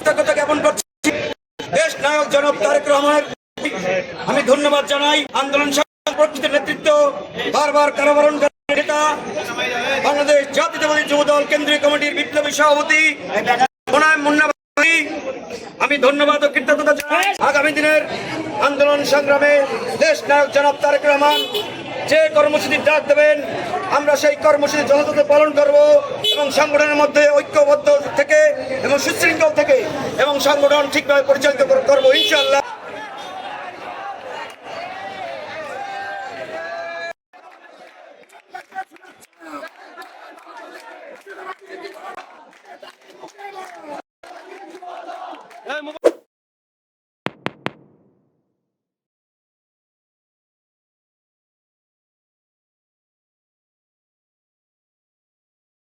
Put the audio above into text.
কৃতজ্ঞতা জ্ঞাপন করছি দেশ নায়ক জনাব তারেক রহমানের। আমি ধন্যবাদ জানাই আন্দোলন প্রকৃত নেতৃত্ব, বারবার কারাবরণকারী নেতা, বাংলাদেশ জাতীয়তাবাদী যুবদল কেন্দ্রীয় কমিটির বিপ্লবী সভাপতি মুন্না। আমি ধন্যবাদ ও কৃতজ্ঞতা জানাই। আগামী দিনের আন্দোলন সংগ্রামে দেশ নায়ক জনাব তারেক রহমান যে কর্মসূচির ডাক দেবেন, আমরা সেই কর্মসূচি যথাযথ পালন করব এবং সংগঠনের মধ্যে ঐক্যবদ্ধ থেকে এবং সুশৃঙ্খল থেকে এবং সংগঠন ঠিকভাবে পরিচালিত করবো ইনশাআল্লাহ।